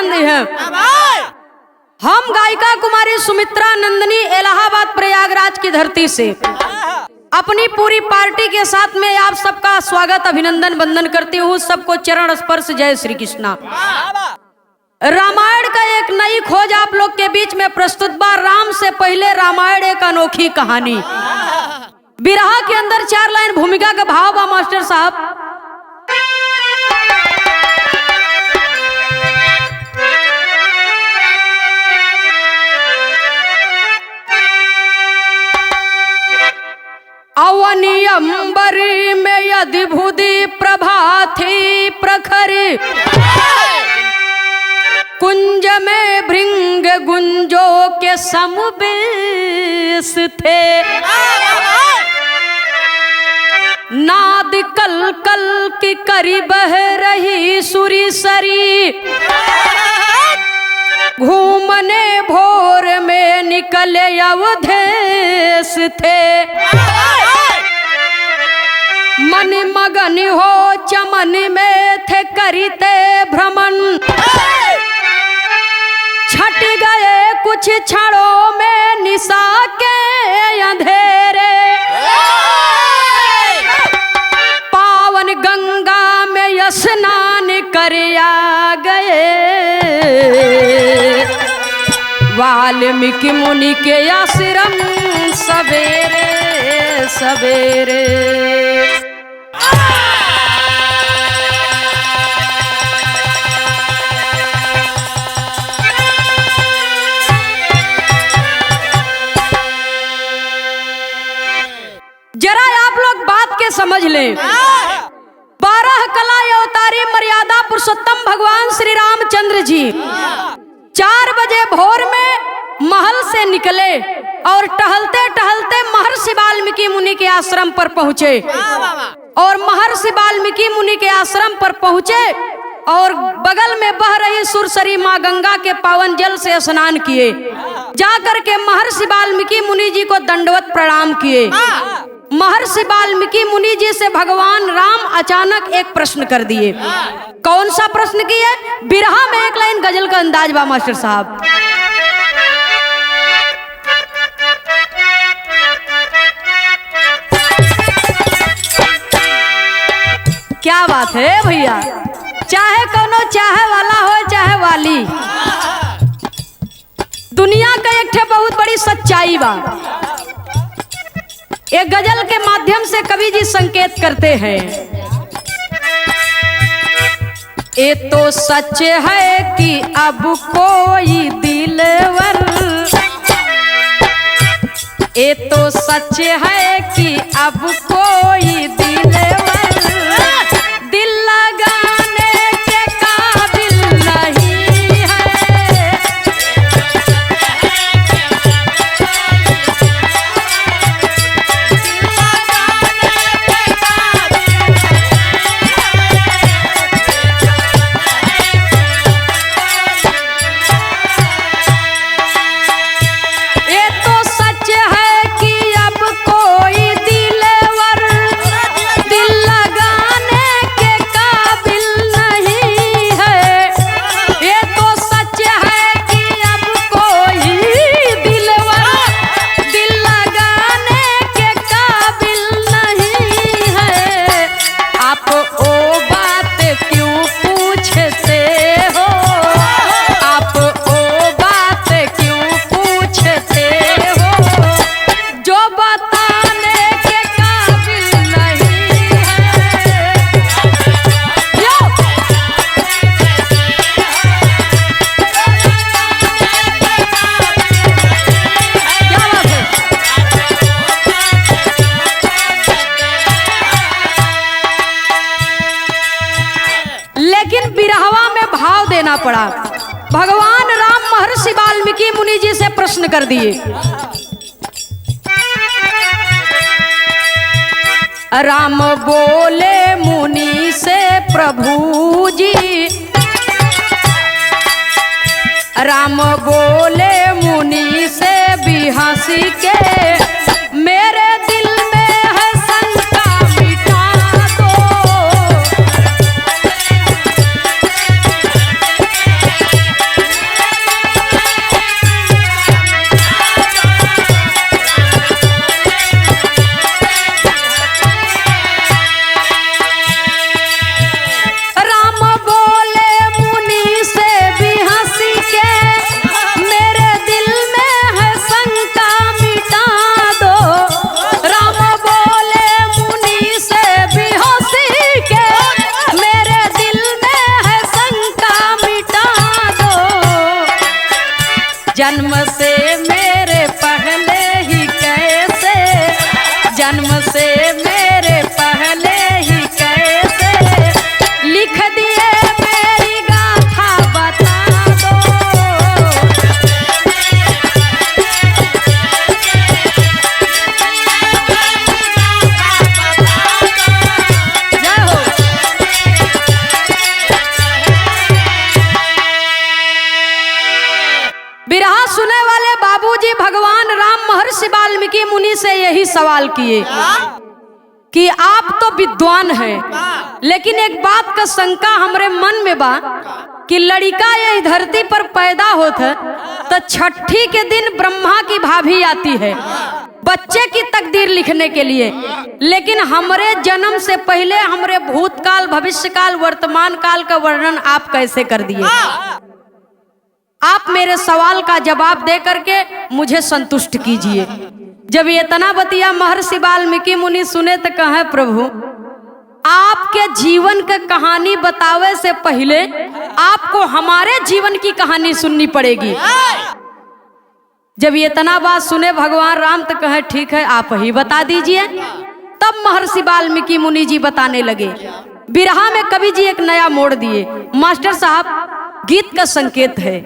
ध्यान दी है। हम गायिका कुमारी सुमित्रा नंदनी इलाहाबाद प्रयागराज की धरती से अपनी पूरी पार्टी के साथ में आप सबका स्वागत अभिनंदन वंदन करती हूँ। सबको चरण स्पर्श जय श्री कृष्णा। रामायण का एक नई खोज आप लोग के बीच में प्रस्तुत बा। राम से पहले रामायण एक अनोखी कहानी। बिरहा के अंदर 4 लाइन भूमिका का भाव बा मास्टर साहब। अवनी अंबरी में यदि भुदि प्रभा थी प्रखर, कुंज में भृंग गुंजो के समवेश थे। नाद कल कल की करी बह रही सुरी सरी, घूमने भोर में निकले अवधेश थे। मन मगन हो चमन में थे करते भ्रमण, छट गए कुछ क्षणों में निशा के अंधेरे। पावन गंगा में स्नान कर आ गए, वाल्मीकि मुनि के आश्रम सवेरे सवेरे। जरा आप लोग बात के समझ लें। 12 कला अवतारी मर्यादा पुरुषोत्तम भगवान श्री रामचंद्र जी 4 बजे भोर में महल से निकले और टहलते टहलते महर्षि वाल्मीकि मुनि के आश्रम पर पहुँचे। और महर्षि वाल्मीकि मुनि के आश्रम पर पहुँचे और बगल में बह रही सुरसरी माँ गंगा के पावन जल से स्नान किए। जाकर के महर्षि वाल्मीकि मुनि जी को दंडवत प्रणाम किए। महर्षि वाल्मीकि मुनि जी से भगवान राम अचानक एक प्रश्न कर दिए। कौन सा प्रश्न किए? बिरहा में 1 लाइन गजल का अंदाज बा मास्टर साहब। क्या बात है भैया, चाहे कोनो चाहे वाला हो चाहे वाली, दुनिया का एक बहुत बड़ी सच्चाई बा। एक गजल के माध्यम से कवि जी संकेत करते हैं। ये तो सच है कि अब कोई दिलवर, ये तो सच है कि अब कोई दिलवर दिल लगाने के काबिल नहीं है। ये तो सच है कि अब कोई दिलवर दिल लगाने के काबिल नहीं है। ये तो सच है कि अब कोई दिलवर दिल लगाने के काबिल नहीं है। आप ओ बात क्यों पूछते हो, आप ओ बात क्यों पूछते हो, जो बताने के काबिल नहीं है। यो! क्या बात है? लेकिन बिरहवा में भाव देना पड़ा। भगवान राम महर्षि वाल्मीकि मुनि जी से प्रश्न कर दिए। राम बोले मुनि से प्रभु जी, राम बोले मुनि से भी हंसी के, मेरे दिल में है शंका मिटा दो। सवाल किए कि आप तो विद्वान हैं, लेकिन एक बात का शंका हमरे मन में बा कि लड़का ये धरती पर पैदा होत है तो छठी के दिन ब्रह्मा की भाभी आती है बच्चे की तकदीर लिखने के लिए, लेकिन हमरे जन्म से पहले हमरे भूतकाल, भविष्यकाल, वर्तमान काल का वर्णन आप कैसे कर दिए? आप मेरे सवाल का जवाब दे करके मुझे संतुष्ट कीजिए। जब ये इतना बतिया महर्षि वाल्मीकि मुनि सुने तो कहे, प्रभु आपके जीवन के कहानी बतावे से पहले आपको हमारे जीवन की कहानी सुननी पड़ेगी। जब ये इतना बात सुने भगवान राम तो कहे, ठीक है आप ही बता दीजिए। तब महर्षि वाल्मीकि मुनि जी बताने लगे। बिरहा में कवि जी एक नया मोड़ दिए। मास्टर साहब, गीत का संकेत है।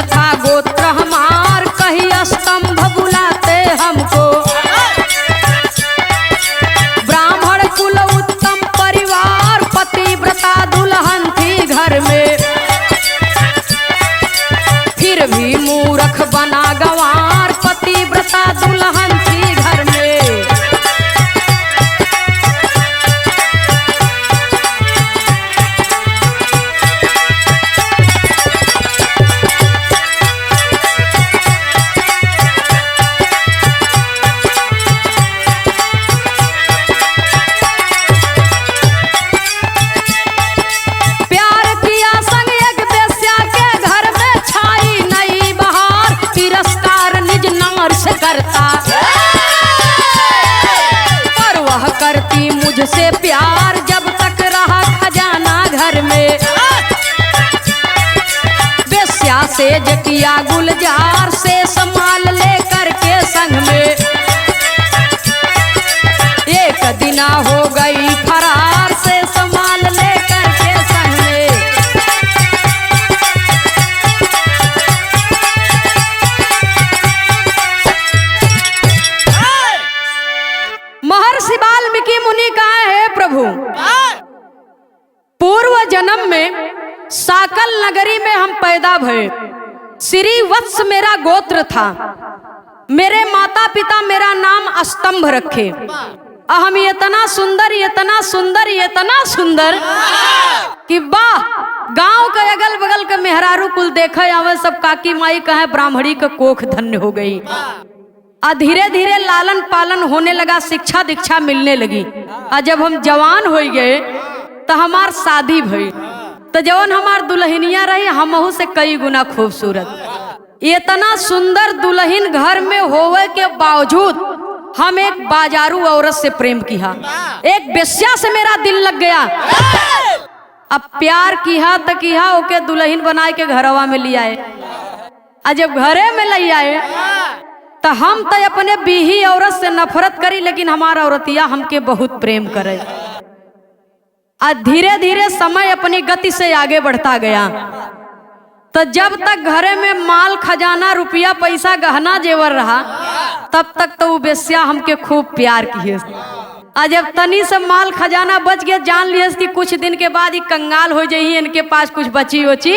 था गोत्र हमार, कही स्तंभ बुलाते हमको, ब्राह्मण कुल उत्तम परिवार, पतिव्रता दुल्हन थी घर में, फिर भी मूर्ख बना गंवार, पतिव्रता दुल्हन थी घर में। पर वह करती मुझसे प्यार, जब तक रहा खजाना घर में, बेस्या से जकिया गुलजार से संभाल ले करके संग में, एक दिना हो गई फरार से संभाल ले करके संग में। महर्षि वाल्मीकि मुनि कहा है, प्रभु पूर्व जन्म में साकल नगरी में हम पैदा भये, श्री वत्स मेरा गोत्र था, मेरे माता पिता मेरा नाम स्तंभ रखे, हम इतना सुंदर, इतना सुंदर, इतना सुंदर कि वाह, गांव के अगल बगल के मेहरारू कुल देखे आवे, सब काकी माई कहे ब्राह्मणी का कोख धन्य हो गई। और धीरे धीरे लालन पालन होने लगा, शिक्षा दीक्षा मिलने लगी। और जब हम जवान हो गए तो हमार शादी भई, तो जवन हमार दुल्हनिया रही हमहू से कई गुना खूबसूरत। इतना सुंदर दुल्हन घर में होवे के बावजूद हम एक बाजारू औरत से प्रेम किया, एक बेश्या से मेरा दिल लग गया। अब प्यार किया तो किया, ओके दुल्हन बनाए के घरवा में ले आए। और जब घरे में ले आए तो हम तो अपने बीही औरत से नफरत करी, लेकिन हमारा औरतिया हमके बहुत प्रेम करे। और धीरे धीरे समय अपनी गति से आगे बढ़ता गया। तो जब तक घरे में माल खजाना, रुपया पैसा, गहना जेवर रहा, तब तक तो वो बेस्या हमके खूब प्यार किए। और जब तनी से माल खजाना बच गया, जान लिए कि कुछ दिन के बाद ही कंगाल हो जाइए, इनके पास कुछ बची उची।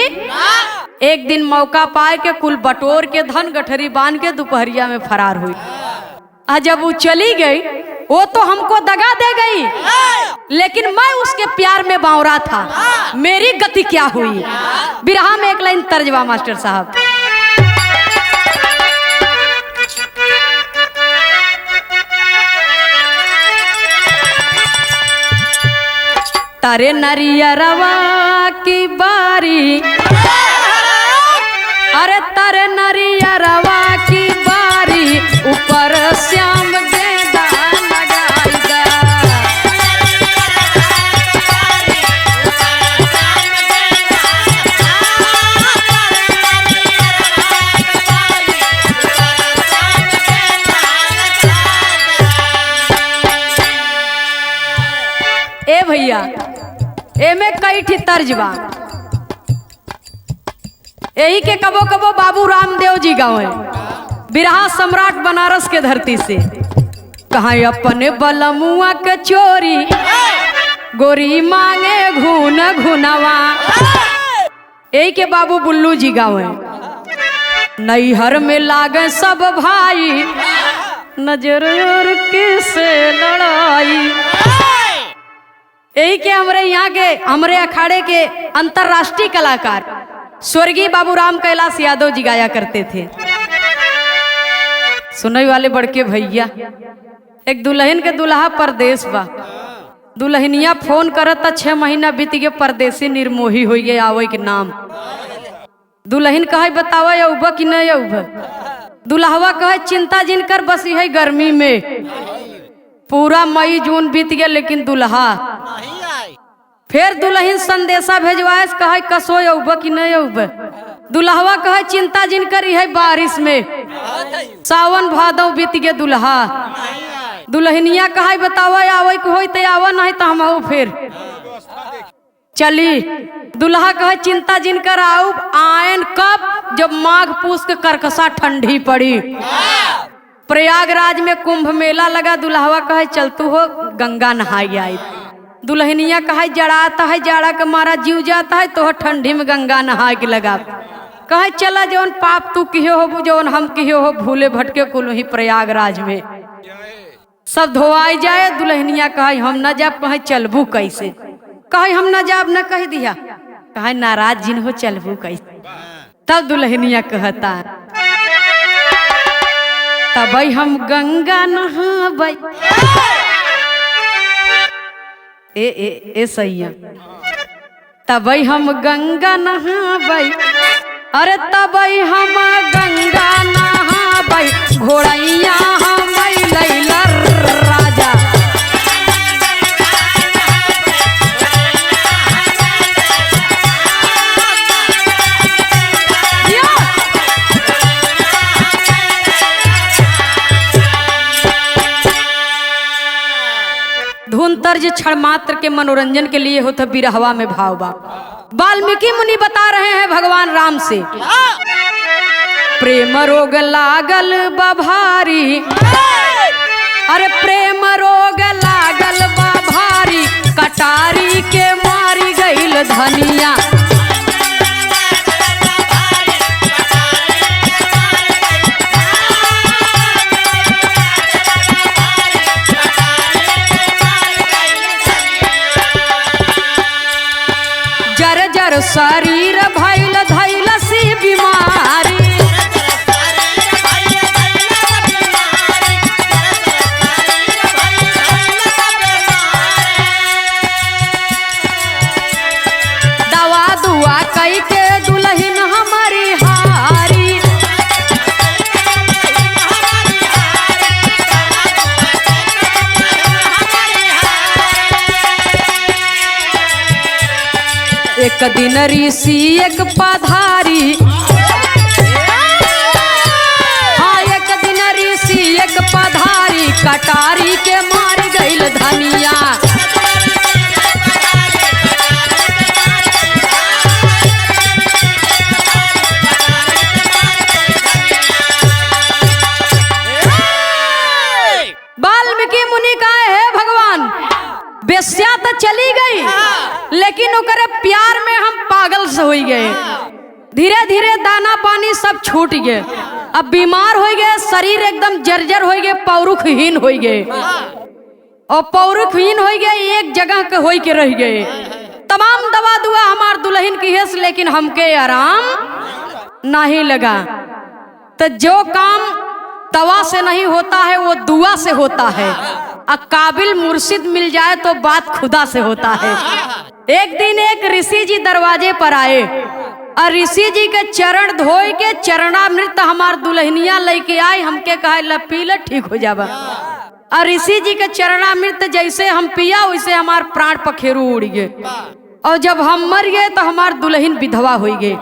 एक दिन मौका पाए के कुल बटोर के धन गठरी बांध के दोपहरिया में फरार हुई। और जब वो चली गई, वो तो हमको दगा दे गई, लेकिन मैं उसके प्यार में बावरा था। मेरी गति क्या हुई? बिरहा में एक लाइन तर्जमा मास्टर साहब। तारे नरियरवा की बारी, अरे तारे नरियरवा की बारी, ऊपर श्याम गेंदा लगाएगा। एमे कई ठी तर्ज बा। यही के कबो कबो बाबू रामदेव जी गावे बिरहा सम्राट बनारस के धरती से। कहाँ अपने बलमुआ के चोरी गोरी मांगे घून घुनवा। यही के बाबू बुल्लू जी गावे नैहर में लागे सब भाई नजर किसे लड़ाई। यही के हमरे यहाँ के हमरे अखाड़े के अंतरराष्ट्रीय कलाकार स्वर्गीय बाबू राम कैलाश यादव जी गाया करते थे। सुनने वाले बड़के भैया, एक दुल्हन के दुल्हा परदेश बा। दुल्हनिया फोन करता 6 महीना बीत गए परदेसी निर्मोही हो गए आवे के नाम। दुल्हन कहे बतावा यौबा कि नहीं यौबा। दुल्हवा कहे चिंता जिन कर बस है गर्मी में। पूरा मई जून बीत गया लेकिन दुल्हा फिर दुल्हन संदेशा भेजवाए कहे कसो यौबा कि नहीं यौबा। दुल्हवा कहे चिंता जिन करी है बारिश में। सावन भादव बीत गए दुल्हा। दुल्हनिया कहे बतावा आवे को होई ते आवा नहीं तो हम आओ फिर चली। दुल्हा कहे चिंता जिन कर आओ आयन कब जब माघ पूस के करकसा ठंडी पड़ी। प्रयागराज में कुंभ मेला लगा। दुल्हवा कहे चलतू हो गंगा नहाई आई। दुल्हनिया कहे जड़ाता है जाड़ा के मारा जीव जाता है तो ठंडी में गंगा नहा के लगा। कहे चला जौन पाप तू कियो हो जौन हम कियो हो भूले भटके कुल ही प्रयागराज में सब धोआई जाए। दुल्हनिया कहे हम न जाब। कहे चलबू कैसे। कहे हम न जाब न कह दिया। कहे नाराज जिन हो चलबू कैसे। तब दुल्हनिया कहता तब हम गंगा नहाबै। ए सैया तब हम गंगा नहाबै। अरे तब हम गंगा नहाबै घोड़ैया हम लैला राजा। धुन तर्ज क्षण मात्र के मनोरंजन के लिए होता बिरहवा में भाव बा। वाल्मीकि मुनि बता रहे हैं भगवान राम से प्रेम रोग लागल बा भारी। अरे प्रेम रोग लागल बा भारी कटारी के मारी गईल धनिया। जर शरीर भइल धैल सी बीमारी। दवा दुआ कई के दुल्हन हमारी हारी। एक दिन ऋषि एक पधारी। हाँ एक दिन ऋषि एक पधारी कटारी के मार गईल धनिया। वाल्मीकि मुनि कहे है भगवान बेस्या तो चली गई लेकिन ओकरे प्यार में हम पागल से हो गए। धीरे धीरे दाना पानी सब छूट गए। अब बीमार हो गए शरीर एकदम जर्जर हो गए पौरुखहीन हो गए। और पौरुखहीन हो गए एक जगह के हो के रह गए। तमाम दवा दुआ हमार दुल्हन की है लेकिन हमके आराम नहीं लगा। तो जो काम दवा से नहीं होता है वो दुआ से होता है। काबिल मुर्शिद मिल जाए तो बात खुदा से होता है। एक दिन एक ऋषि जी दरवाजे पर आए और ऋषि जी के चरण धोए के चरणामृत हमार दुल्हनिया लेके आए। हमके कहे लपीला ठीक हो जावा। और ऋषि जी के चरणामृत जैसे हम पिया वैसे हमार प्राण पखेरु उड़ गए। और जब हम मर गए तो हमार दुल्हन विधवा हो गई।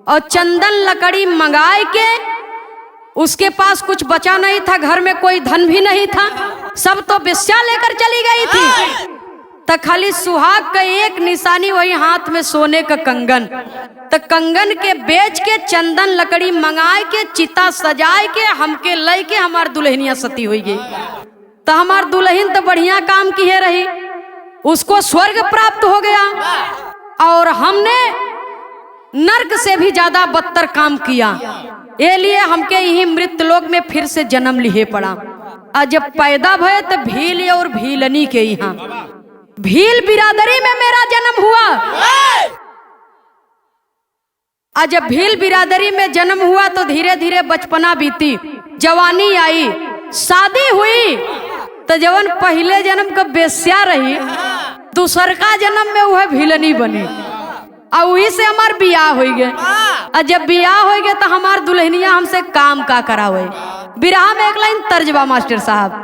और चंदन लकड़ी मंगाए के उसके पास कुछ बचा नहीं था। घर में कोई धन भी नहीं था। सब तो बेश्या लेकर चली गई थी। तो खाली सुहाग का एक निशानी, वही हाथ में सोने का कंगन। तो कंगन के बेच के चंदन लकड़ी मंगाए के चिता सजाए के हमके लय के हमार दुल्हनिया सती हुई गई। तो हमार दुल्हन तो बढ़िया काम की है रही, उसको स्वर्ग प्राप्त हो गया और हमने नर्क से भी ज्यादा बदतर काम किया। ये लिए हमके यही मृत्यलोक में फिर से जन्म लिए पड़ा। और जब पैदा भये तो भील और भीलनी के यहाँ भील बिरादरी में मेरा जन्म हुआ। और जब भील बिरादरी में जन्म हुआ तो धीरे धीरे बचपना बीती, जवानी आई, शादी हुई। तो जवन पहले जन्म का बेस्या रही, दूसर का जन्म में वह भीलनी बनी और वही से हमार बियाह हो गए। और जब बियाह हो गए तो हमार दुल्हनिया हमसे काम का करावे। बिरहा में एक लाइन तर्जबा मास्टर साहब।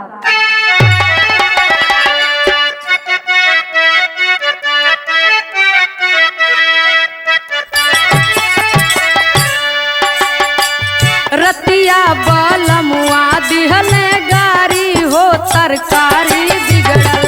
रतिया बलमुआ दिहले गारी हो तरकारी बिगड़ल।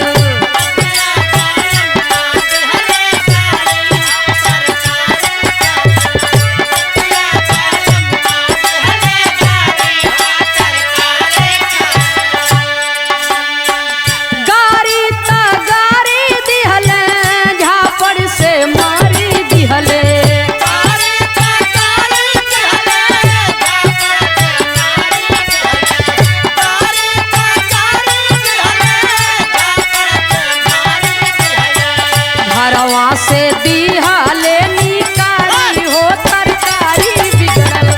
से दिहाले निकारी हो तरकारी बिगड़ल।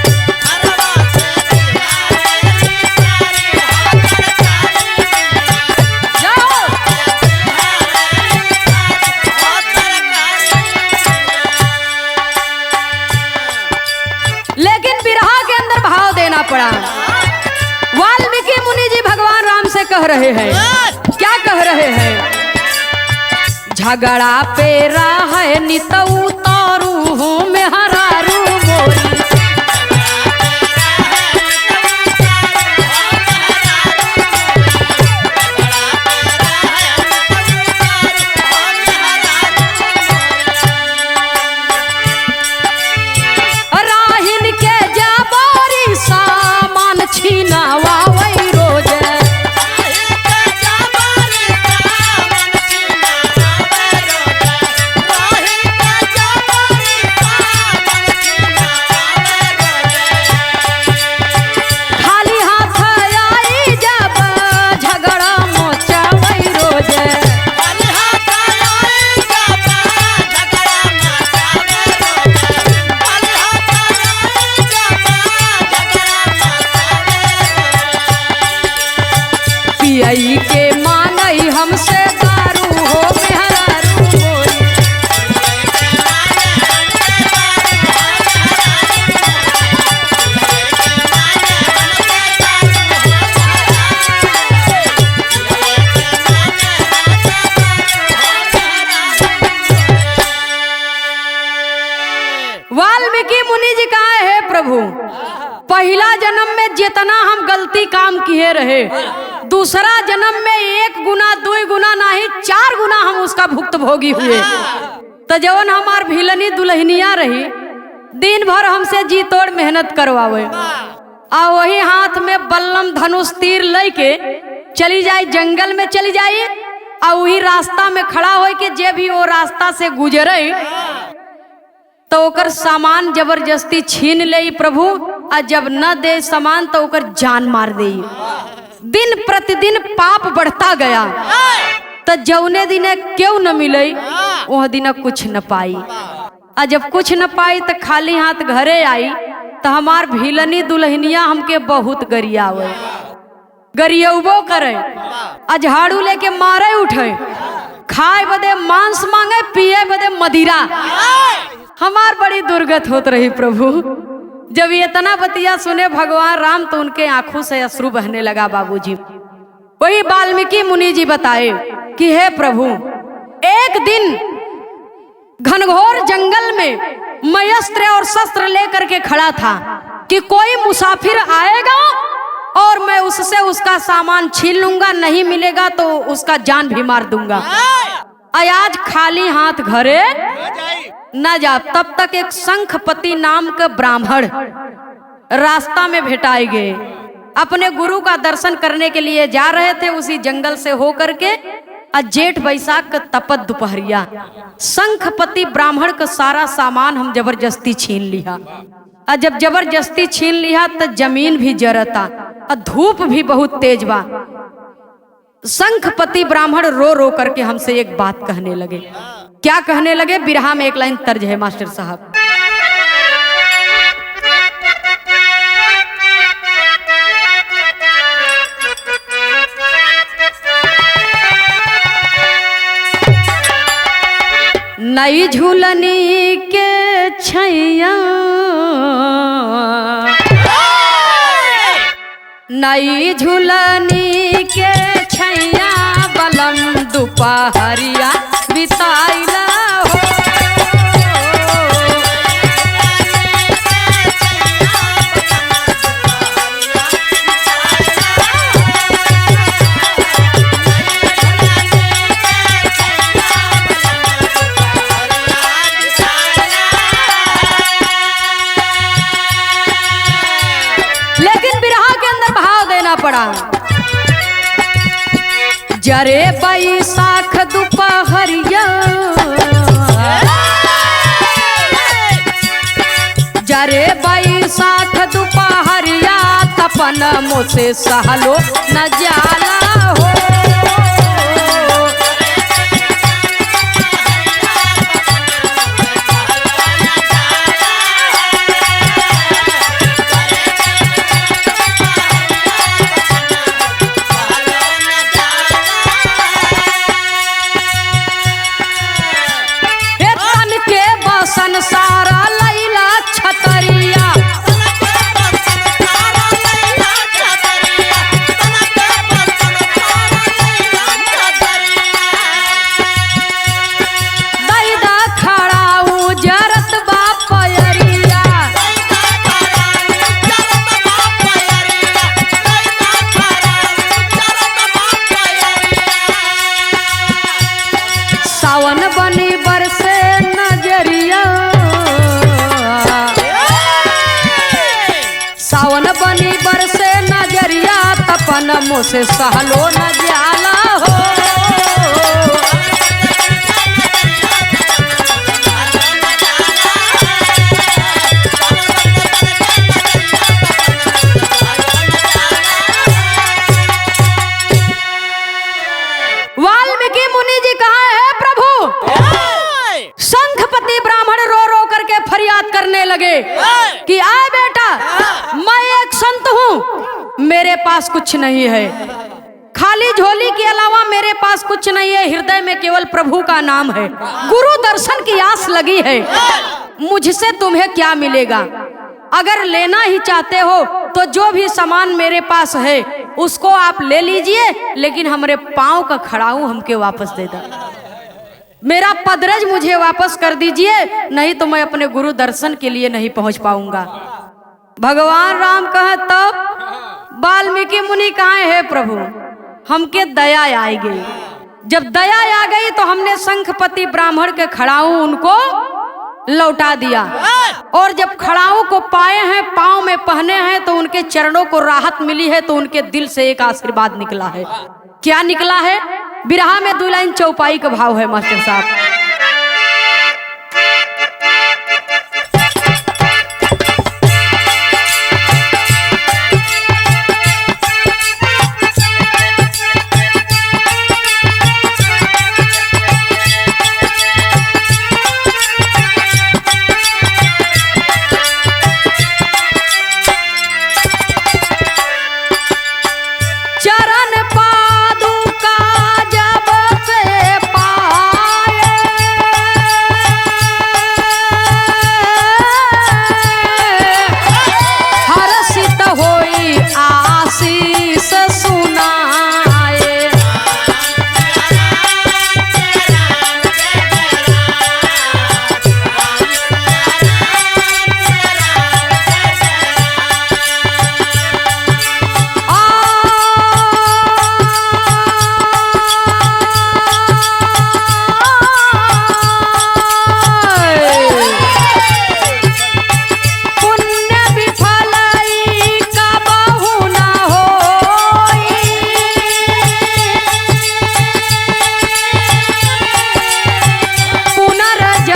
लेकिन बिरहा के अंदर भाव देना पड़ा। वाल्मीकि मुनि जी भगवान राम से कह रहे हैं, क्या कह रहे हैं? झगड़ा पे राह नितऊ तारू हो में हरारू मोरी। राहिन के जाबोरी सामान छीनावा वही रोज। पियई के मानई हमसे दारू हो मेहरारू मोरी। वाल्मीकि मुनि जी कहा है प्रभु, पहला जन्म में जितना हम गलती काम किए रहे, दूसरा जन्म में 1 गुना 2 गुना नहीं 4 गुना हम उसका भुक्तभोगी हुए। तो जवन हमार भीलनी दुल्हनिया रही, दिन भर हमसे जी तोड़ मेहनत करवावे और वही हाथ में बल्लम धनुष तीर लेके चली जाए, जंगल में चली जाए और वही रास्ता में खड़ा हो के जे भी वो रास्ता से गुजरे तो ओकर सामान जबरदस्ती छीन ले प्रभु। और जब न दे सामान तो ओकर जान मार दे। दिन प्रतिदिन पाप बढ़ता गया। तो जौने दिने क्यों न मिले वह दिन कुछ न पाई। और जब कुछ न पाई तो खाली हाथ घरे आई तो हमार भीलनी दुल्हनिया हमके बहुत गरियावे, गरियबो करे, झाड़ू लेके मारे उठे, खाए बदे मांस मांगे, पिए बदे मदिरा। हमार बड़ी दुर्गत होत रही प्रभु। जब ये इतना बतिया सुने भगवान राम तो उनके आंखों से अश्रु बहने लगा बाबूजी। वही वाल्मीकि मुनि जी बताए कि हे प्रभु, एक दिन घनघोर जंगल में मैं अस्त्र और शस्त्र लेकर के खड़ा था कि कोई मुसाफिर आएगा और मैं उससे उसका सामान छीन लूंगा, नहीं मिलेगा तो उसका जान भी मार दूंगा। आज खाली हाथ घरे न जा। तब तक एक शंखपति नाम का ब्राह्मण रास्ता में भेटाए गए। अपने गुरु का दर्शन करने के लिए जा रहे थे। उसी जंगल से होकर के जेठ बैसाख का तपत दोपहरिया शंखपति ब्राह्मण का सारा सामान हम जबरदस्ती छीन लिया। और जब जबरदस्ती छीन लिया तो जमीन भी जरता और धूप भी बहुत तेज बा। शंखपति ब्राह्मण रो रो करके हमसे एक बात कहने लगे। क्या कहने लगे? बिरहा में एक लाइन तर्ज है मास्टर साहब। नई झूलनी के छैया, नई झूलनी के छैया बलम दोपहरिया बिताइला हो। लेकिन बिरहा के अंदर भाव देना पड़ा। जरे बैसाख दोपहरिया, जरे बैसाख दोपहरिया तपन मुझसे सहलो न जाला हो। सारा लैला छतरिया, दैदा खड़ाऊ जरत बा पयरिया, सावन बनी बरसे नजरिया, सावन बनी बरसे नजरिया तपन मुझसे सहलो न जाला हो। वाल्मीकि मुनि जी कहाँ है प्रभु? शंखपति ब्राह्मण रो रो करके फरियाद करने लगे कि आए बेटा, मैं एक संत हूँ, मेरे पास कुछ नहीं है, खाली झोली के अलावा मेरे पास कुछ नहीं है। हृदय में केवल प्रभु का नाम है, गुरु दर्शन की आस लगी है। मुझसे तुम्हें क्या मिलेगा? अगर लेना ही चाहते हो तो जो भी सामान मेरे पास है उसको आप ले लीजिए, लेकिन हमारे पाँव का खड़ाऊ हमके वापस दे दो। मेरा पदरज मुझे वापस कर दीजिए, नहीं तो मैं अपने गुरु दर्शन के लिए नहीं पहुंच पाऊंगा। भगवान राम कहे तो वाल्मीकि मुनि कहाँ है प्रभु? हमके दया आ गई। जब दया आ गई तो हमने शंखपति ब्राह्मण के खड़ाऊ उनको लौटा दिया। और जब खड़ाऊ को पाए हैं, पाँव में पहने हैं, तो उनके चरणों को राहत मिली है, तो उनके दिल से एक आशीर्वाद निकला है। क्या निकला है? बिरहा में 2 लाइन चौपाई का भाव है मास्टर साहब। चरण पादुका जब से पाए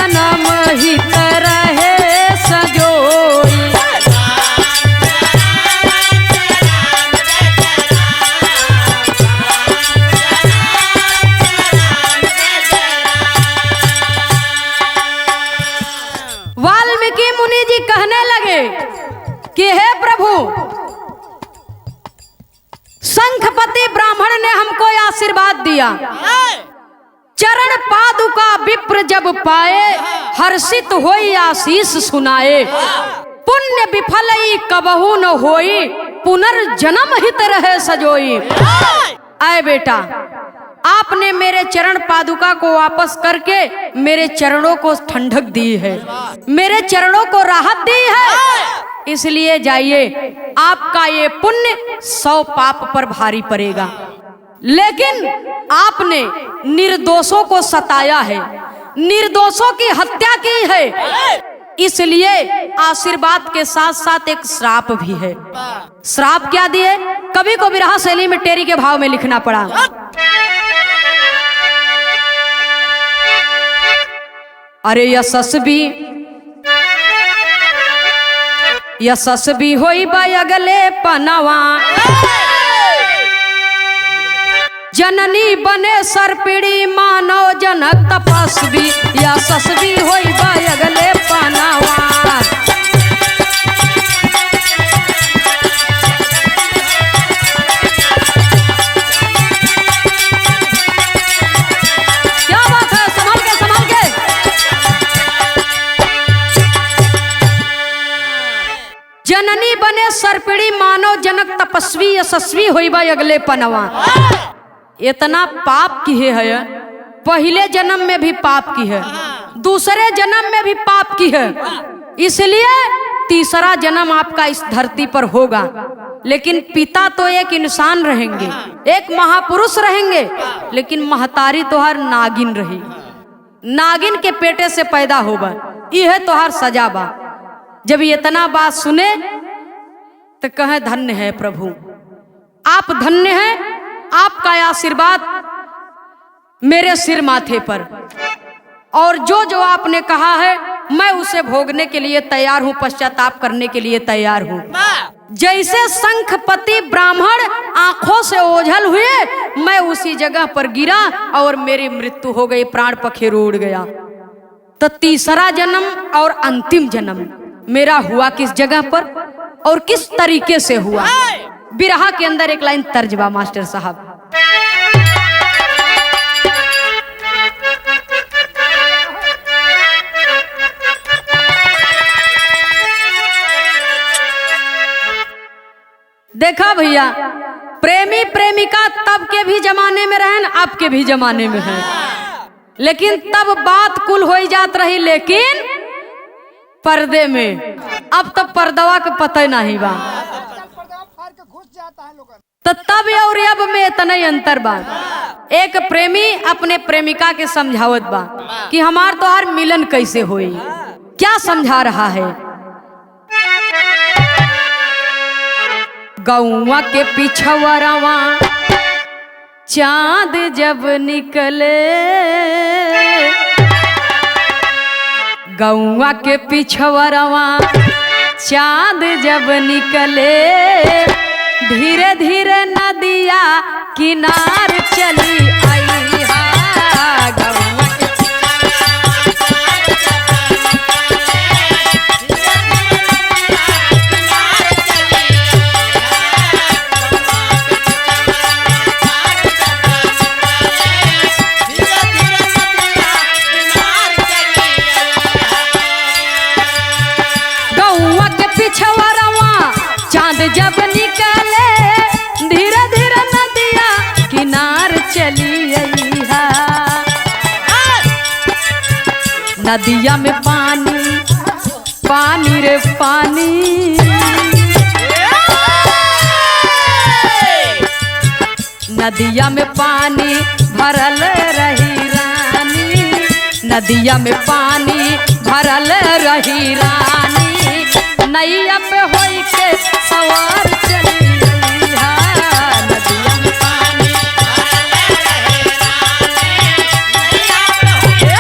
जन्म हित रहे सजोई। वाल्मीकि मुनि जी कहने लगे कि हे प्रभु, शंखपति ब्राह्मण ने हमको आशीर्वाद दिया, चरण पादुका विप्र जब पाए, हर्षित होई आशीष सुनाए। पुण्य विफलई कबहू न होई, पुनर्जन्म हित रहे सजोई। आए बेटा, आपने मेरे चरण पादुका को वापस करके मेरे चरणों को ठंडक दी है, मेरे चरणों को राहत दी है। इसलिए जाइए, आपका ये पुण्य 100 पाप पर भारी पड़ेगा। लेकिन आपने निर्दोषों को सताया है, निर्दोषों की हत्या की है, इसलिए आशीर्वाद के साथ साथ एक श्राप भी है। श्राप क्या दिए? कवि को विरह शैली में टेरी के भाव में लिखना पड़ा। अरे यशस्वी होई अगले पनवा, जननी बने सर्पिणी मानव जनक तपस्वी। यशस्वी होई अगले पनवा। क्या बात है, संभाल के संभाल के। जननी बने सर्पिणी मानव जनक तपस्वी, यशस्वी होई अगले पनवा। इतना पाप किए है, पहले जन्म में भी पाप की है, दूसरे जन्म में भी पाप की है, इसलिए तीसरा जन्म आपका इस धरती पर होगा। लेकिन पिता तो एक इंसान रहेंगे, एक महापुरुष रहेंगे, लेकिन महतारी तोहर नागिन रही, नागिन के पेटे से पैदा होगा। यह तोहर सजा बा। जब इतना बात सुने तो कहे धन्य है प्रभु, आप धन्य हैं, आपका आशीर्वाद मेरे सिर माथे पर, और जो जो आपने कहा है मैं उसे भोगने के लिए तैयार हूं, पश्चाताप करने के लिए तैयार हूं। जैसे शंखपति ब्राह्मण आंखों से ओझल हुए, मैं उसी जगह पर गिरा और मेरी मृत्यु हो गई, प्राण पखेरु उड़ गया। तो तीसरा जन्म और अंतिम जन्म मेरा हुआ किस जगह पर और किस तरीके से हुआ? बिरहा के अंदर एक लाइन तर्जबा मास्टर साहब। देखा भैया, प्रेमी प्रेमिका तब के भी जमाने में रहन, अब के भी जमाने में है, लेकिन तब बात कुल हो जात रही, लेकिन पर्दे में। अब तो पर्दवा के पता नहीं बा, तो तब और अब में इतना अंतर बा। एक प्रेमी अपने प्रेमिका के समझावत बा कि हमार तो हर मिलन कैसे होई, क्या समझा रहा है? गौवा के पिछवरवा चांद जब निकले, गौवा के पिछवरवा चांद जब निकले, धीरे धीरे नदिया किनार चली आई हा। गौवा के पिछवरवा चांद जब निकले, धीरे धीरे नदिया किनार चली आई हा। नदिया में पानी पानी रे पानी, नदिया में पानी भरल रही रानी, नदिया में पानी भरल रही रानी, नैया पे होई के सवार चली गई हा। नदिया में पानी भरल रही रानी, नैया पे होई के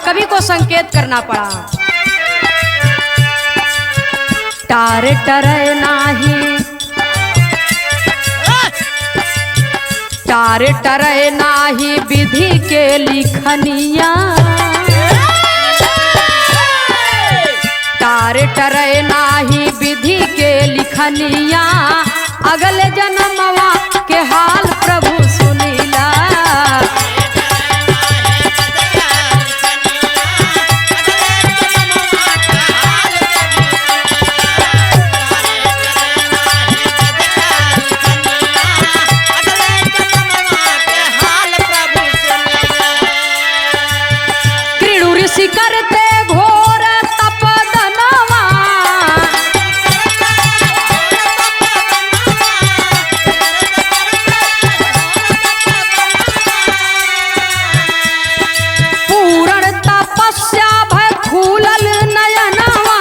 कवि को संकेत करना पड़ा। टार टरे नाही, टार टरे नाही विधि के लिखनिया, टार टरे नाही विधि के लिखनिया, अगले जन्मवा के हाल प्रभु सुनीला। कृणु ऋषि करते घोर तपदनवा, पूर्ण तपस्या भय खुलल नयनवा,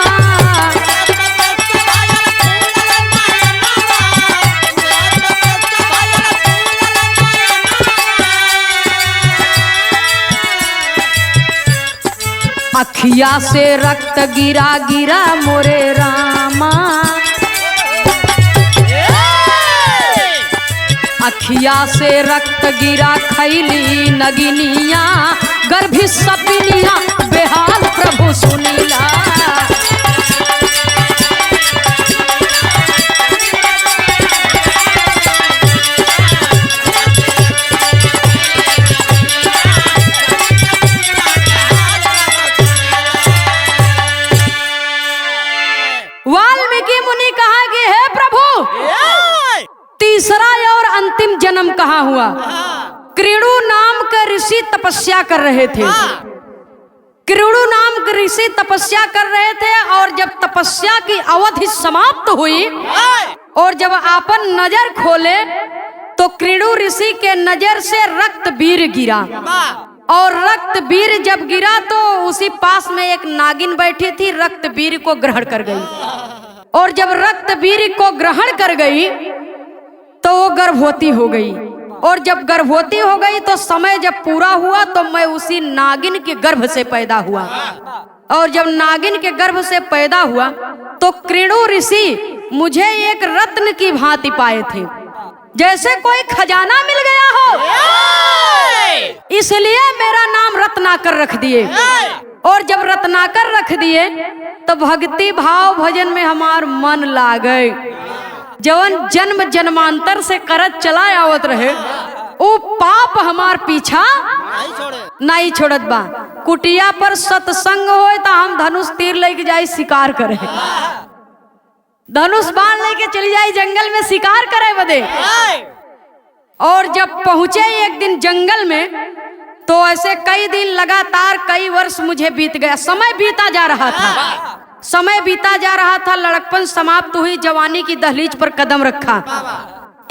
अखिया से रक्त गिरा गिरा मोरे रामा, अखिया से रक्त गिरा खैली नगिनिया, गर्भी सपिनिया बेहाल प्रभु सुनीला। वाल्मीकि मुनि कहा कि हे प्रभु, तीसरा और अंतिम जन्म कहाँ हुआ? कृणु नाम के ऋषि तपस्या कर रहे थे, कृणु नाम के ऋषि तपस्या कर रहे थे, और जब तपस्या की अवधि समाप्त हुई और जब आपन नजर खोले तो कृणु ऋषि के नजर से रक्त बीर गिरा, और रक्त बीर जब गिरा तो उसी पास में एक नागिन बैठी थी, रक्त बीर को ग्रहण कर गई, और जब रक्त बीर को ग्रहण कर गई तो वो गर्भवती हो गई, और जब गर्भवती हो गई तो समय जब पूरा हुआ तो मैं उसी नागिन के गर्भ से पैदा हुआ, और जब नागिन के गर्भ से पैदा हुआ तो कृणु ऋषि मुझे एक रत्न की भांति पाए थे, जैसे कोई खजाना मिल गया हो, इसलिए मेरा नाम रत्नाकर रख दिए। और जब रत्नाकर रख दिए तो भक्ति भाव भजन में हमार मन लागे, जवन जन्म जन्मांतर से करत चला आवत रहे वो पाप हमार पीछा नहीं छोड़त बा। कुटिया पर सत्संग होए तो हम धनुष तीर लेके जाए शिकार करे, धनुष बाण लेके चली जाए जंगल में शिकार करे बदे। और जब पहुंचे एक दिन जंगल में तो ऐसे कई दिन लगातार कई वर्ष मुझे बीत गया, समय बीता जा रहा था, समय बीता जा रहा था, लड़कपन समाप्त हुई, जवानी की दहलीज पर कदम रखा।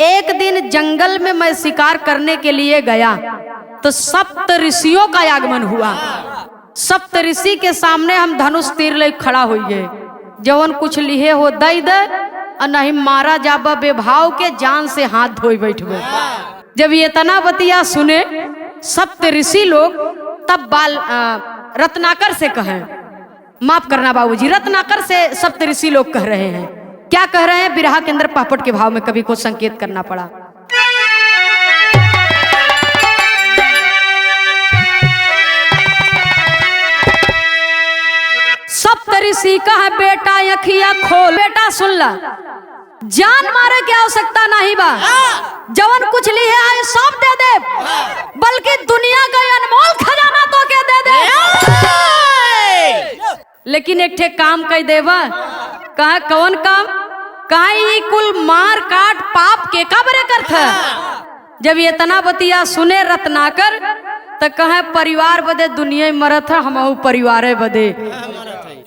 एक दिन जंगल में मैं शिकार करने के लिए गया तो सप्त ऋषियों का आगमन हुआ। सप्त ऋषि के सामने हम धनुष तीर ले खड़ा हो गए, जवन कुछ लिहे हो दई दे और नहीं मारा जाबा बेभाव के जान से हाथ धोई बैठबे। जब ये तना बतिया सुने सप्त ऋषि लोग तब रत्नाकर से कहे, माफ करना बाबूजी, रत्नाकर से सप्त ऋषि लोग कह रहे हैं, क्या कह रहे हैं? बिरहा के अंदर पापड़ के भाव में कवि को संकेत करना पड़ा। सप्त ऋषि कहा बेटा अखिया खोल, बेटा सुन ला, जान मारे की आवश्यकता नहीं बा, जवन कुछ ली है आए सब दे दे, बल्कि दुनिया का अनमोल खजाना तो के दे दे, लेकिन एक ठे काम कह देवा। कहा कौन काम? कहा ये कुल मार काट पाप के कबरे कर था। जब ये तना बतिया सुने रत्नाकर तो कहे परिवार बदे दुनिया मरत है, हम परिवार बदे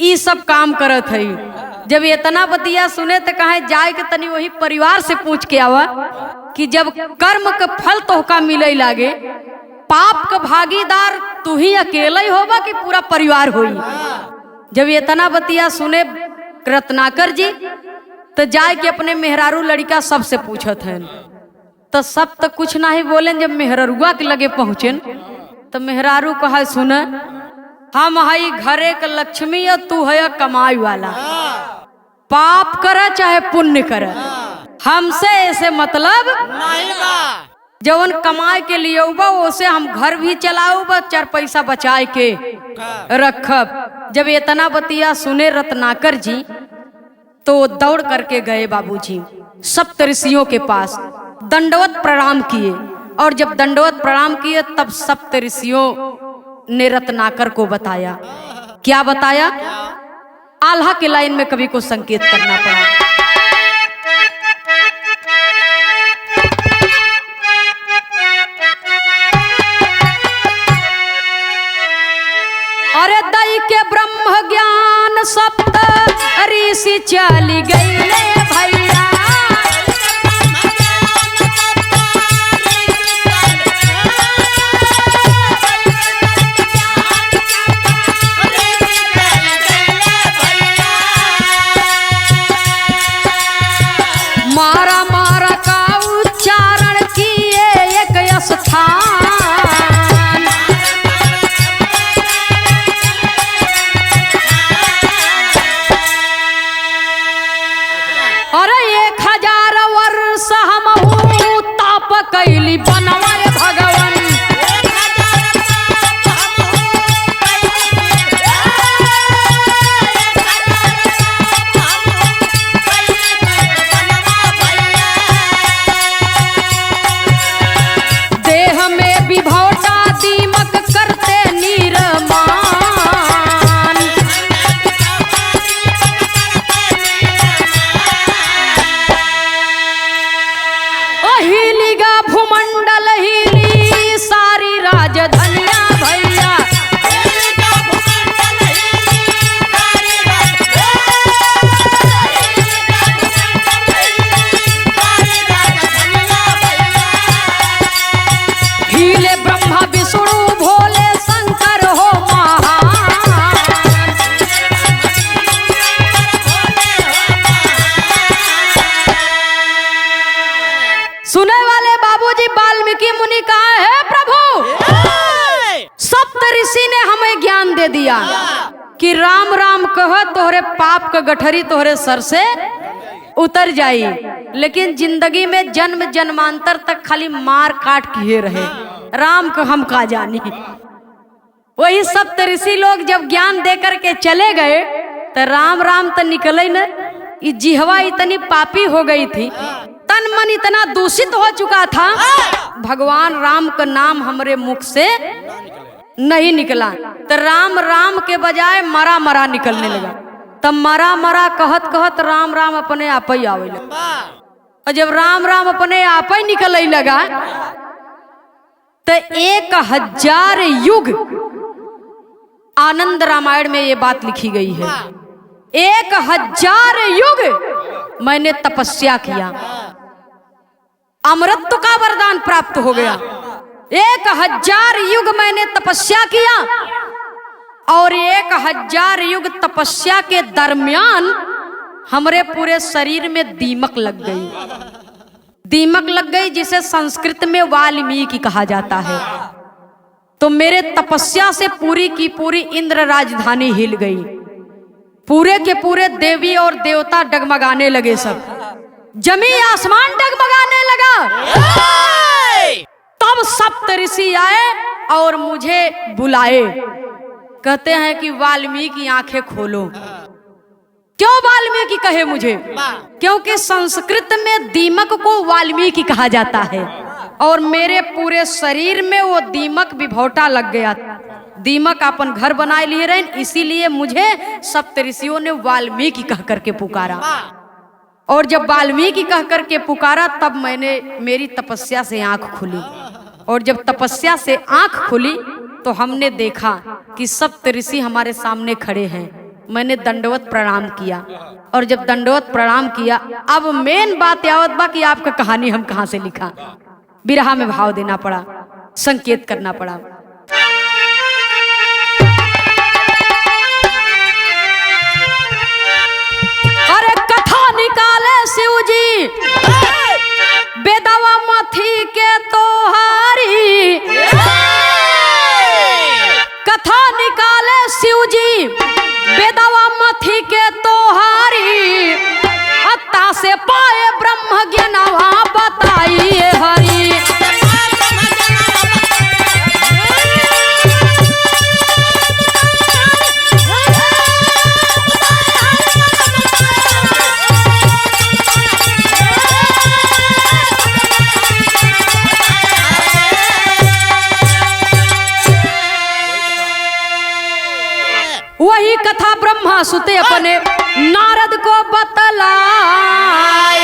ई सब काम करत है। जब ये तना बतिया सुने तो कहे जाए के तनी वही परिवार से पूछ के आवा कि जब कर्म का फल तोहका मिले लागे, पाप का भागीदार तू ही अकेला ही होगा कि पूरा परिवार होई। जब ये तना बतिया सुने रत्नाकर जी तो जाए के अपने मेहरारू लड़का सबसे पूछत है, तो सब तो कुछ ना ही बोले। जब मेहरारुआ के लगे पहुंचे तो मेहरारू कहा सुन हम हई घरे के लक्ष्मी और तू है कमाई वाला, पाप करे चाहे पुण्य करे, हमसे ऐसे मतलब नहीं बा। जवन कमाए के लिए उबा उसे हम घर भी चलाऊ बा, 4 पैसा बचाए के रखब। जब इतना बतिया सुने रत्नाकर जी तो दौड़ करके गए बाबूजी सप्तऋषियों के पास, दंडवत प्रणाम किए। और जब दंडवत प्रणाम किए तब सप्तऋषियों ने रत्नाकर को बताया। क्या बताया? आल्हा के लाइन में कवि को संकेत करना पड़ा। अरे दई के ब्रह्म ज्ञान सप्त ऋषि चली गई भैया, मारा मारा का उच्चारण किए एक स्थान। अरे 1000 वर्ष हम ताप कैली बनवाए भगवान, देह में विभौटा दीमक करते निर्माण। हिलिगा भूमंडल हिली सारी राजधानिया भैया, हिले ब्रह्मा विष्णु भोले शंकर हो महान। सुने वाले बाबूजी वाल्मीकि मुनि कहा है प्रभु, सप्तऋषि ने हमें ज्ञान दे दिया कि राम राम कह तोहरे पाप का गठरी तोहरे सर से उतर जाई, लेकिन जिंदगी में जन्म जन्मांतर तक खाली मार काट किए रहे, राम को हम का जानी। वही सप्तऋषि लोग जब ज्ञान दे करके चले गए तो राम राम तो निकले न, जिहवा इतनी पापी हो गई थी, तन मन इतना दूषित हो चुका था, भगवान राम का नाम हमरे मुख से नहीं निकला। तो राम राम के बजाय मरा मरा निकलने लगा। तब मरा मरा कहत कहत राम राम अपने आप ही आवे लगा। और जब राम राम अपने आप ही निकले लगा तो 1000 युग, आनंद रामायण में ये बात लिखी गई है, 1000 युग मैंने तपस्या किया, अमरत्व का वरदान प्राप्त हो गया। 1000 युग मैंने तपस्या किया और 1000 युग तपस्या के दरमियान हमरे पूरे शरीर में दीमक लग गई। दीमक लग गई जिसे संस्कृत में वाल्मीकि कहा जाता है। तो मेरे तपस्या से पूरी की पूरी इंद्र राजधानी हिल गई, पूरे के पूरे देवी और देवता डगमगाने लगे, सब जमी आसमान डगमगाने लगा। तब सप्तऋषि आए और मुझे बुलाए, कहते हैं कि वाल्मीकि आंखें खोलो। क्यों वाल्मीकि कहे मुझे? क्योंकि संस्कृत में दीमक को वाल्मीकि कहा जाता है और मेरे पूरे शरीर में वो दीमक विभौटा लग गया। दीमक अपन घर बनाए लिए रहे, इसीलिए मुझे सप्तऋषियों ने वाल्मीकि कह करके पुकारा। और जब वाल्मीकि कह करके पुकारा तब मैंने मेरी तपस्या से आंख खुली, और जब तपस्या से आंख खुली तो हमने देखा कि सप्तऋषि हमारे सामने खड़े हैं। मैंने दंडवत प्रणाम किया, और जब दंडवत प्रणाम किया, अब मेन बात यावत बा कि आपका कहानी हम कहां से लिखा। बिरहा में भाव देना पड़ा, संकेत करना पड़ा। अरे कथा निकाले शिव जी बेदवा मथी के तोहारी, कथा निकाले वही कथा ब्रह्मा सुते अपने नारद को बतलाए।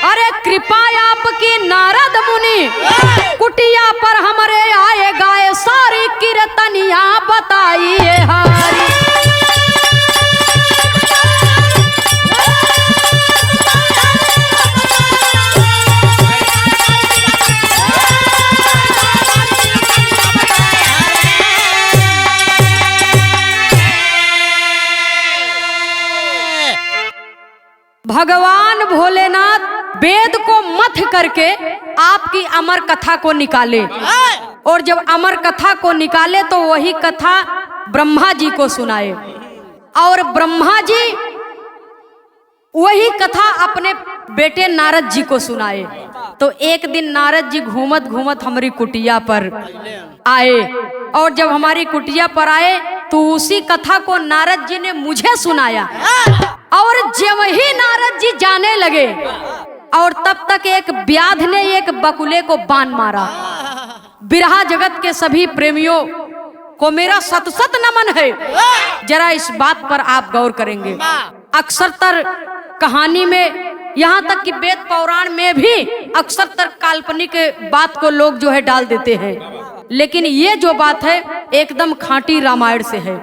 अरे कृपा आपकी नारद मुनि कुटिया पर हमारे आए गाए सारी कीर्तनिया बताइए हारी। भगवान भोलेनाथ वेद को मथ करके आपकी अमर कथा को निकाले, और जब अमर कथा को निकाले तो वही कथा ब्रह्मा जी को सुनाए, और ब्रह्मा जी वही कथा अपने बेटे नारद जी को सुनाए। तो एक दिन नारद जी घूमत घूमत हमारी कुटिया पर आए, और जब हमारी कुटिया पर आए तो उसी कथा को नारद जी ने मुझे सुनाया। और जब ही नारद जी जाने लगे, और तब तक एक व्याध ने एक बकुले को बाण मारा। बिरहा जगत के सभी प्रेमियों को मेरा सत सत नमन है। जरा इस बात पर आप गौर करेंगे। अक्सरतर कहानी में, यहाँ तक कि वेद पुराण में भी अक्सरतर काल्पनिक बात को लोग जो है डाल देते हैं, लेकिन ये जो बात है एकदम खांटी रामायण से है।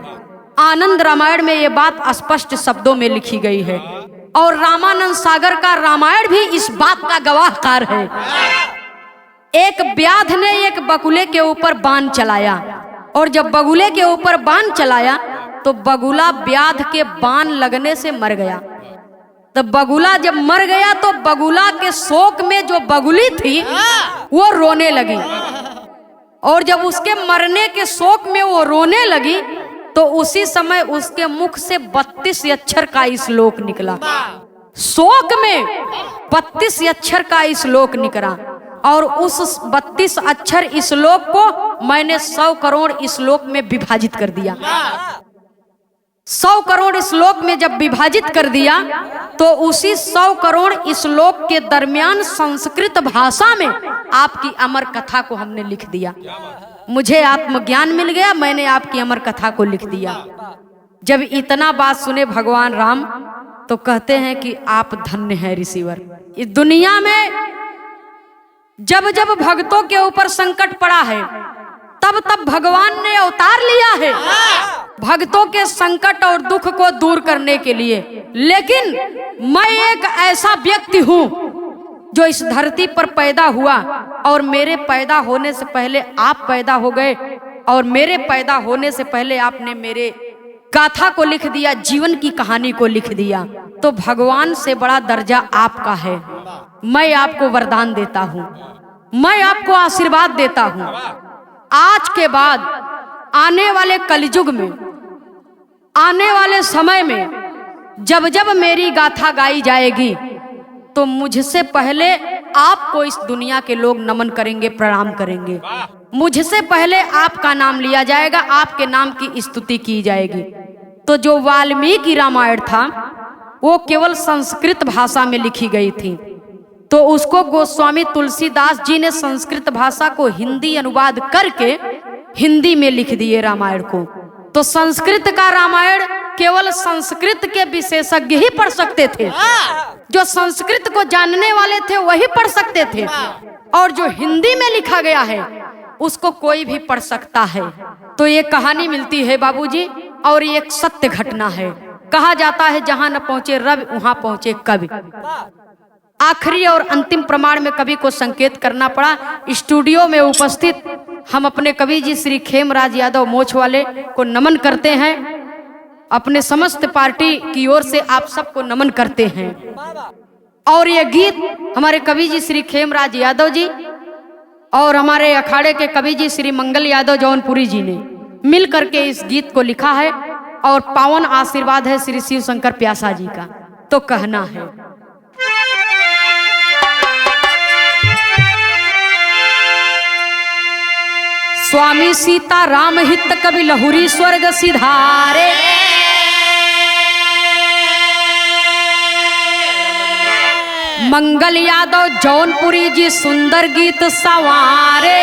आनंद रामायण में ये बात स्पष्ट शब्दों में लिखी गई है, और रामानंद सागर का रामायण भी इस बात का गवाहकार है। एक व्याध ने एक बगुले के ऊपर बाण चलाया, और जब बगुले के ऊपर बाण चलाया तो बगुला व्याध के बाण लगने से मर गया। तो बगुला जब मर गया तो बगुला के शोक में जो बगुली थी वो रोने लगी, और जब उसके मरने के शोक में वो रोने लगी तो उसी समय उसके मुख से 32 अक्षर का श्लोक निकला। शोक में 32 अक्षर का श्लोक निकला, और उस 32 अक्षर श्लोक को मैंने 100 करोड़ श्लोक में विभाजित कर दिया। 100 करोड़ श्लोक में जब विभाजित कर दिया तो उसी 100 करोड़ श्लोक के दरमियान संस्कृत भाषा में आपकी अमर कथा को हमने लिख दिया। मुझे आत्मज्ञान मिल गया, मैंने आपकी अमर कथा को लिख दिया। जब इतना बात सुने भगवान राम तो कहते हैं कि आप धन्य हैं ऋषिवर। इस दुनिया में जब जब भक्तों के ऊपर संकट पड़ा है तब तब भगवान ने अवतार लिया है भक्तों के संकट और दुख को दूर करने के लिए। लेकिन मैं एक ऐसा व्यक्ति हूँ जो इस धरती पर पैदा हुआ, और मेरे पैदा होने से पहले आप पैदा हो गए, और मेरे पैदा होने से पहले आपने मेरे गाथा को लिख दिया, जीवन की कहानी को लिख दिया। तो भगवान से बड़ा दर्जा आपका है। मैं आपको वरदान देता हूँ, मैं आपको आशीर्वाद देता हूँ। आज के बाद आने वाले कलयुग में, आने वाले समय में जब जब मेरी गाथा गाई जाएगी तो मुझसे पहले आपको इस दुनिया के लोग नमन करेंगे, प्रणाम करेंगे। मुझसे पहले आपका नाम लिया जाएगा, आपके नाम की स्तुति की जाएगी। तो जो वाल्मीकि रामायण था वो केवल संस्कृत भाषा में लिखी गई थी, तो उसको गोस्वामी तुलसीदास जी ने संस्कृत भाषा को हिंदी अनुवाद करके हिंदी में लिख दिए रामायण को। तो संस्कृत का रामायण केवल संस्कृत के विशेषज्ञ ही पढ़ सकते थे, जो संस्कृत को जानने वाले थे वही पढ़ सकते थे, और जो हिंदी में लिखा गया है उसको कोई भी पढ़ सकता है। तो ये कहानी मिलती है बाबूजी, और ये एक सत्य घटना है। कहा जाता है जहां न पहुंचे रवि वहां पहुंचे कवि। आखिरी और अंतिम प्रमाण में कवि को संकेत करना पड़ा। स्टूडियो में उपस्थित हम अपने कवि जी श्री खेमराज यादव मोछ वाले को नमन करते हैं, अपने समस्त पार्टी की ओर से आप सबको नमन करते हैं। और ये गीत हमारे कवि जी श्री खेमराज यादव जी और हमारे अखाड़े के कवि जी श्री मंगल यादव जौनपुरी जी ने मिल करके इस गीत को लिखा है, और पावन आशीर्वाद है श्री शिव शंकर प्यासा जी का। तो कहना है, स्वामी सीता राम हित कवि लहुरी स्वर्ग सिधारे, मंगल यादव जौनपुरी जी सुंदर गीत सवारे।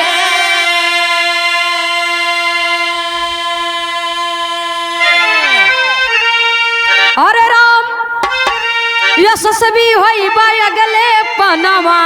अरे राम यशस्वी होई बा अगले पनवा।